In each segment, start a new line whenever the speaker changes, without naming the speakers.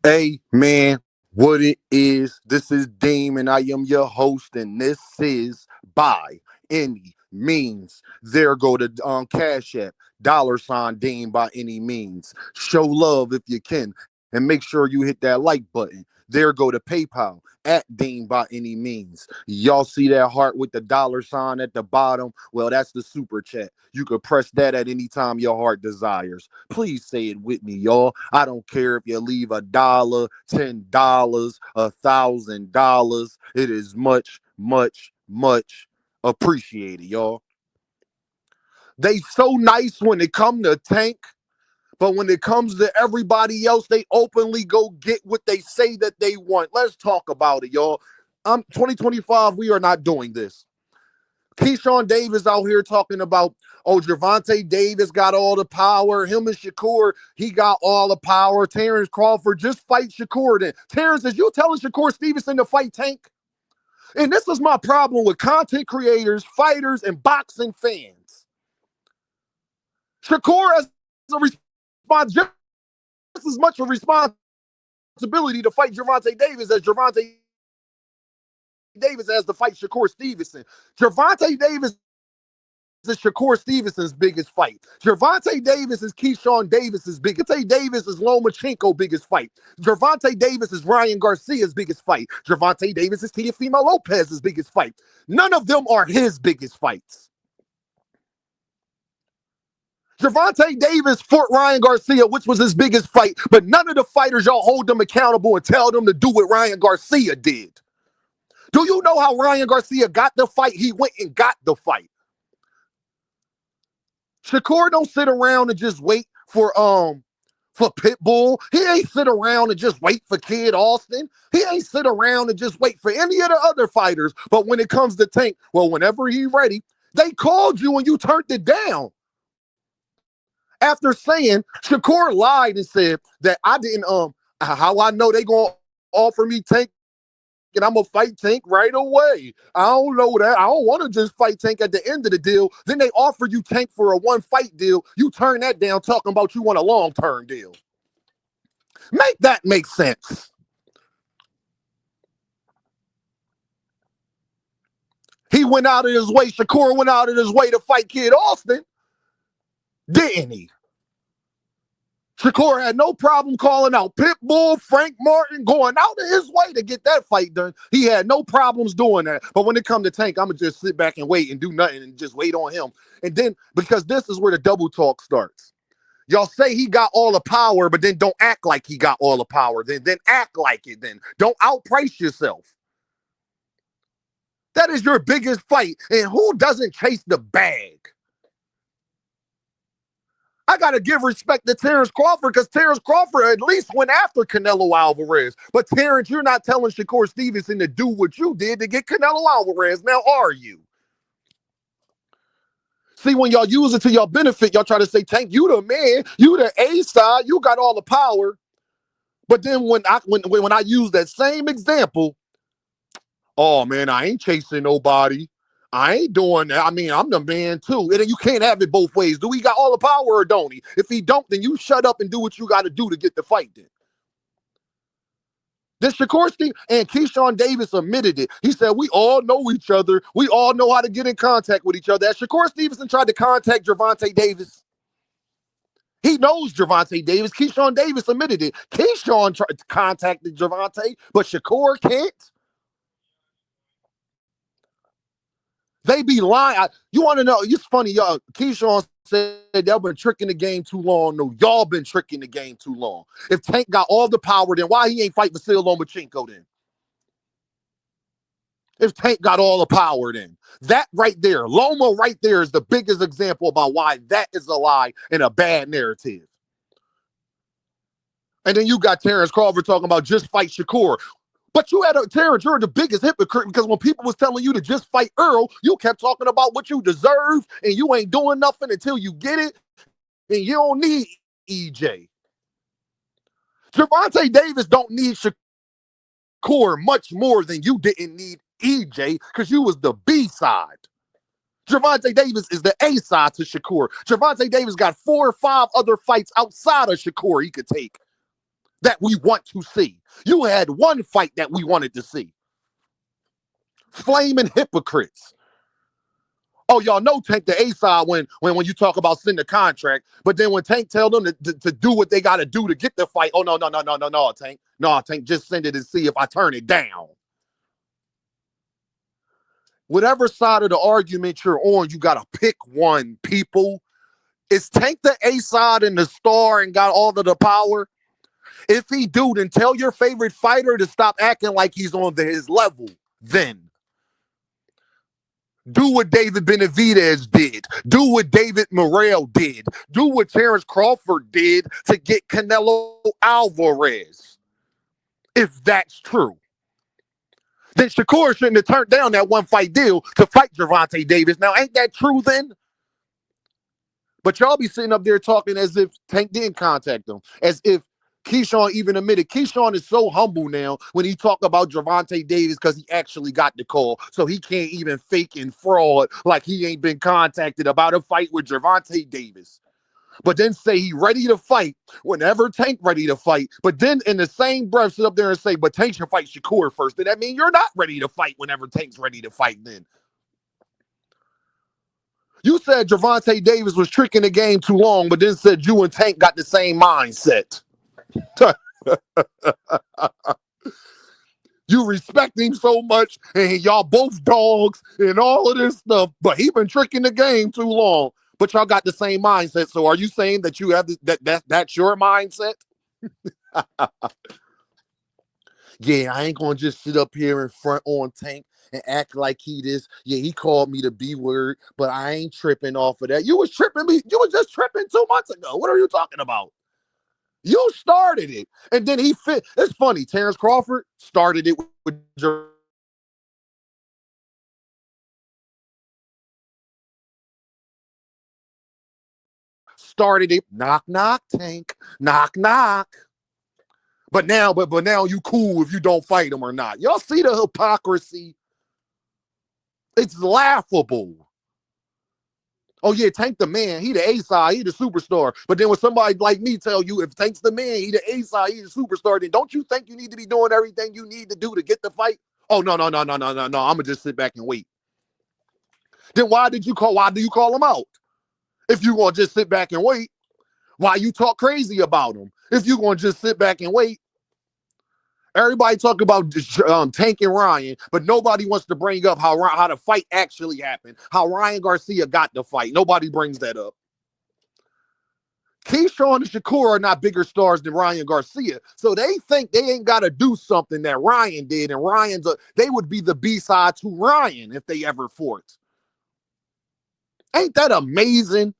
Hey, man, what it is? This is Deem, and I am your host, and this is By Any Means. There go to Cash App, $ Deem by any means. Show love if you can, and make sure you hit that like button. There go to PayPal at Dean by any means. Y'all see that heart with the $ at the bottom? Well, that's the super chat. You could press that at any time your heart desires. Please say it with me, y'all. I don't care if you leave $1, $10, $1,000. It is much, much, much appreciated, y'all. They so nice when it come to Tank, but when it comes to everybody else, they openly go get what they say that they want. Let's talk about it, y'all. 2025, we are not doing this. Keyshawndavis out here talking about, oh, Gervonta Davis got all the power. Him and Shakur, he got all the power. Terencecrawford, just fight Shakur then. Terence, is you telling Shakur Stevenson to fight Tank? And this is my problem with content creators, fighters, and boxing fans. Shakur has a response, just as much a responsibility to fight Gervonta Davis as Gervonta Davis has to fight Shakur Stevenson. Gervonta Davis is Shakur Stevenson's biggest fight. Gervonta Davis is Keyshawn Davis's biggest. Gervonta Davis is Lomachenko's biggest fight. Gervonta Davis is Ryan Garcia's biggest fight. Gervonta Davis is Teofimo Lopez's biggest fight. None of them are his biggest fights. Gervonta Davis fought Ryan Garcia, which was his biggest fight, but none of the fighters y'all hold them accountable and tell them to do what Ryan Garcia did. Do you know how Ryan Garcia got the fight? He went and got the fight. Shakur don't sit around and just wait for Pitbull. He ain't sit around and just wait for Kid Austin. He ain't sit around and just wait for any of the other fighters. But when it comes to Tank, well, whenever he ready, they called you and you turned it down. After saying, Shakur lied and said that I didn't, how I know they gonna offer me Tank and I'm gonna fight Tank right away. I don't know that. I don't want to just fight Tank at the end of the deal. Then they offer you Tank for a one fight deal. You turn that down talking about you want a long-term deal. Make that make sense. He went out of his way, Shakur went out of his way to fight Kid Austin, didn't he? Shakur had no problem calling out Pitbull, Frank Martin, going out of his way to get that fight done. He had no problems doing that. But when it comes to Tank, I'm going to just sit back and wait and do nothing and just wait on him. And then, because this is where the double talk starts. Y'all say he got all the power, but then don't act like he got all the power. Then act like it then. Don't outprice yourself. That is your biggest fight. And who doesn't chase the bag? I got to give respect to Terence Crawford because Terence Crawford at least went after Canelo Alvarez. But Terence, you're not telling Shakur Stevenson to do what you did to get Canelo Alvarez. Now, are you? See, when y'all use it to your benefit, y'all try to say, Tank, you the man, you the A side, you got all the power. But then when I use that same example, oh man, I ain't chasing nobody. I ain't doing that. I mean, I'm the man too. And then you can't have it both ways. Do he got all the power or don't he? If he don't, then you shut up and do what you got to do to get the fight then. This Shakur Steve and Keyshawndavis admitted it. He said, we all know each other. We all know how to get in contact with each other. As Shakur Stevenson tried to contact Gervonta Davis, he knows Gervonta Davis. Keyshawndavis admitted it. Keyshawn contacted Gervonta, but Shakur can't. They be lying. You want to know? It's funny, y'all. Keyshawn said they've been tricking the game too long. No, y'all been tricking the game too long. If Tank got all the power, then why he ain't fight Vasil Lomachenko then? If Tank got all the power then. That right there, Loma right there is the biggest example about why that is a lie and a bad narrative. And then you got Terence Crawford talking about just fight Shakur. But you had Terence, you're the biggest hypocrite because when people was telling you to just fight Earl, you kept talking about what you deserve and you ain't doing nothing until you get it and you don't need EJ. Gervonta Davis don't need Shakur much more than you didn't need EJ because you was the B side. Gervonta Davis is the A side to Shakur. Gervonta Davis got 4 or 5 other fights outside of Shakur he could take. that we want to see. You had one fight that we wanted to see. Flaming hypocrites. Oh, y'all know Tank the A side when you talk about sending the contract, but then when Tank tell them to do what they got to do to get the fight, oh no, Tank, no, Tank, just send it and see if I turn it down. Whatever side of the argument you're on, you got to pick one, people. Is Tank the A side and the star and got all of the power? If he do, then tell your favorite fighter to stop acting like he's on his level. Then do what David Benavidez did. Do what David Morrell did. Do what Terence Crawford did to get Canelo Alvarez. If that's true. Then Shakur shouldn't have turned down that one fight deal to fight Gervonta Davis. Now, ain't that true then? But y'all be sitting up there talking as if Tank didn't contact him. As if Keyshawn even admitted. Keyshawn is so humble now when he talk about Gervonta Davis because he actually got the call. So he can't even fake and fraud like he ain't been contacted about a fight with Gervonta Davis. But then say he ready to fight whenever Tank ready to fight. But then in the same breath sit up there and say, but Tank should fight Shakur first. Then that mean you're not ready to fight whenever Tank's ready to fight then. You said Gervonta Davis was tricking the game too long, but then said you and Tank got the same mindset. You respect him so much, and y'all both dogs and all of this stuff, but he been tricking the game too long. But y'all got the same mindset. So are you saying that you have that's your mindset? Yeah, I ain't gonna just sit up here in front on Tank and act like he this. Yeah, he called me the B word, but I ain't tripping off of that. You was tripping me. You was just tripping 2 months ago. What are you talking about? You started it. And then he fit. It's funny. Terence Crawford started it with started it. Knock, knock, Tank. Knock, knock. But now you cool if you don't fight him or not. Y'all see the hypocrisy? It's laughable. Oh yeah, Tank the man. He the A side. He the superstar. But then when somebody like me tell you if Tank's the man, he the A side. He the superstar. Then don't you think you need to be doing everything you need to do to get the fight? Oh no. I'm gonna just sit back and wait. Then why do you call him out? If you gonna just sit back and wait, why you talk crazy about him? If you gonna just sit back and wait. Everybody talk about Tank and Ryan, but nobody wants to bring up how the fight actually happened, how Ryan Garcia got the fight. Nobody brings that up. Keyshawn and Shakur are not bigger stars than Ryan Garcia, so they think they ain't got to do something that Ryan did, and they would be the B-side to Ryan if they ever fought. Ain't that amazing?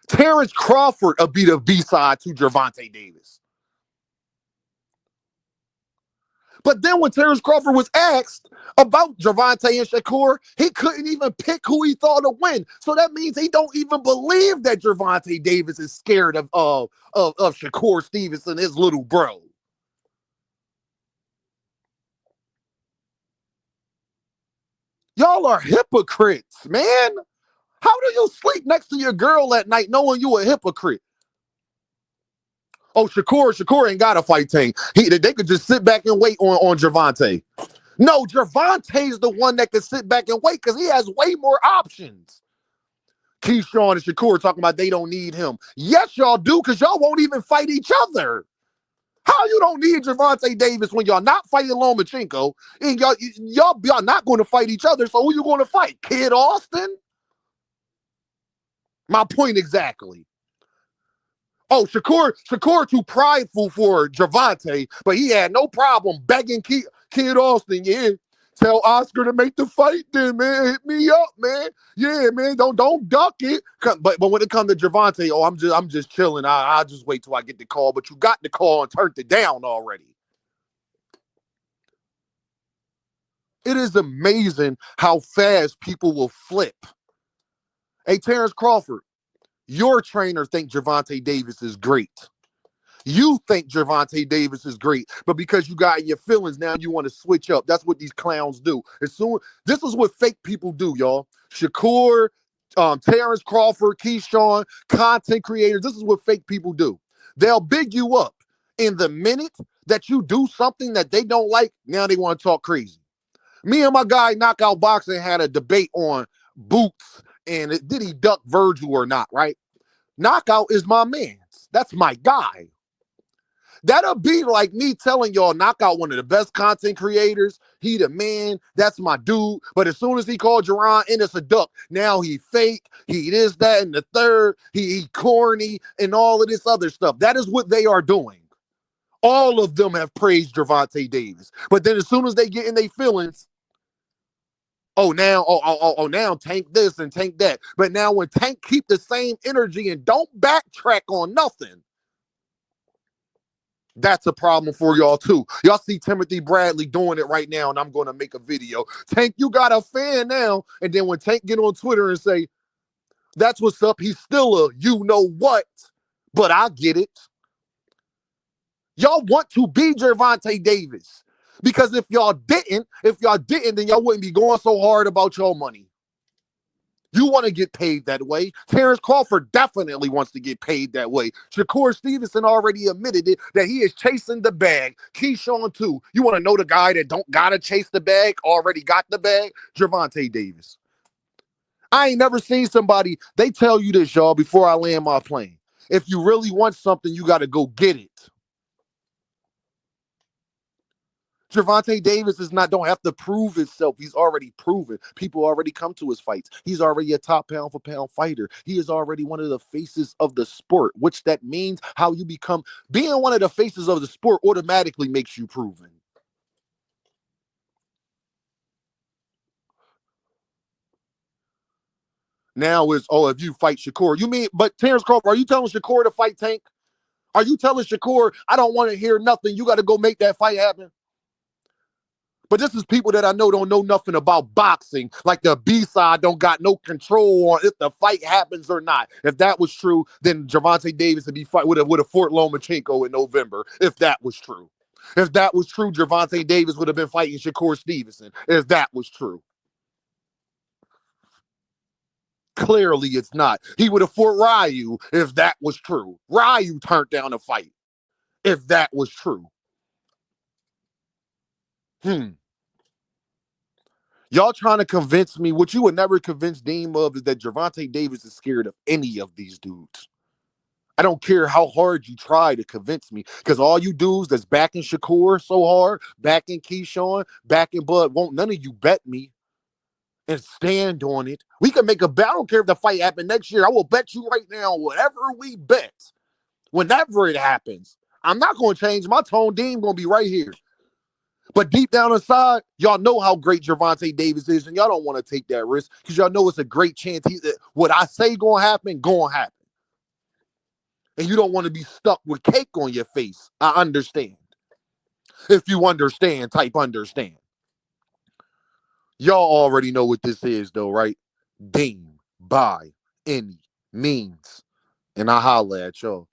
Terence Crawford would be the B-side to Gervonta Davis. But then when Terence Crawford was asked about Gervonta and Shakur, he couldn't even pick who he thought would win. So that means he don't even believe that Gervonta Davis is scared of Shakur Stevenson, his little bro. Y'all are hypocrites, man. How do you sleep next to your girl at night knowing you a hypocrite? Oh, Shakur ain't got to fight Tank. They could just sit back and wait on Gervonta. No, Gervonta's the one that can sit back and wait because he has way more options. Keyshawn and Shakur talking about they don't need him. Yes, y'all do, because y'all won't even fight each other. How you don't need Gervonta Davis when y'all not fighting Lomachenko and y'all not going to fight each other? So who you going to fight? Kid Austin? My point exactly. Oh, Shakur too prideful for Gervonta, but he had no problem begging Kid Austin, yeah, tell Oscar to make the fight then, man. Hit me up, man. Yeah, man, don't duck it. But when it comes to Gervonta, oh, I'm just chilling. I'll just wait till I get the call. But you got the call and turned it down already. It is amazing how fast people will flip. Hey, Terence Crawford, your trainer thinks Gervonta Davis is great. You think Gervonta Davis is great, but because you got in your feelings, now you want to switch up. That's what these clowns do. This is what fake people do, y'all. Shakur, Terence Crawford, Keyshawn, content creators. This is what fake people do. They'll big you up. In the minute that you do something that they don't like, now they want to talk crazy. Me and my guy Knockout Boxing had a debate on Boots and did he duck Virgil or not, right? Knockout is my man. That's my guy. That'll be like me telling y'all Knockout one of the best content creators. He the man. That's my dude. But as soon as he called Jerron Ennis a duck, now he fake. He this, that, and the third. He corny and all of this other stuff. That is what they are doing. All of them have praised Gervonta Davis. But then as soon as they get in their feelings, now Tank this and Tank that. But now when Tank keep the same energy and don't backtrack on nothing, that's a problem for y'all too. Y'all see Timothy Bradley doing it right now, and I'm going to make a video. Tank, you got a fan now. And then when Tank get on Twitter and say, that's what's up, he's still a you know what, but I get it. Y'all want to be Gervonta Davis. Because if y'all didn't, then y'all wouldn't be going so hard about your money. You want to get paid that way. Terence Crawford definitely wants to get paid that way. Shakur Stevenson already admitted it, that he is chasing the bag. Keyshawn too. You want to know the guy that don't gotta chase the bag, already got the bag? Gervonta Davis. I ain't never seen somebody, they tell you this, y'all, before I land my plane. If you really want something, you got to go get it. Gervonta Davis don't have to prove himself. He's already proven. People already come to his fights. He's already a top pound for pound fighter. He is already one of the faces of the sport, which that means how you become. Being one of the faces of the sport automatically makes you proven. Now is, if you fight Shakur, you mean, but Terence Crawford, are you telling Shakur to fight Tank? Are you telling Shakur, I don't want to hear nothing, you got to go make that fight happen? But this is people that I know don't know nothing about boxing. Like the B-side don't got no control on if the fight happens or not. If that was true, then Gervonta Davis would be fight with a Fort Lomachenko in November. If that was true. If that was true, Gervonta Davis would have been fighting Shakur Stevenson. If that was true. Clearly it's not. He would have fought Ryu if that was true. Ryu turned down a fight if that was true. Y'all trying to convince me, what you would never convince Dean of, is that Gervonta Davis is scared of any of these dudes. I don't care how hard you try to convince me, because all you dudes that's backing Shakur so hard, backing Keyshawn, backing Bud, won't none of you bet me and stand on it. We can make a bet. I don't care if the fight happens next year. I will bet you right now, whatever we bet, whenever it happens, I'm not going to change my tone. Dean going to be right here. But deep down inside, y'all know how great Gervonta Davis is, and y'all don't want to take that risk because y'all know it's a great chance. What I say gonna happen. And you don't want to be stuck with cake on your face. I understand. If you understand, type understand. Y'all already know what this is, though, right? Deem by any means. And I holla at y'all.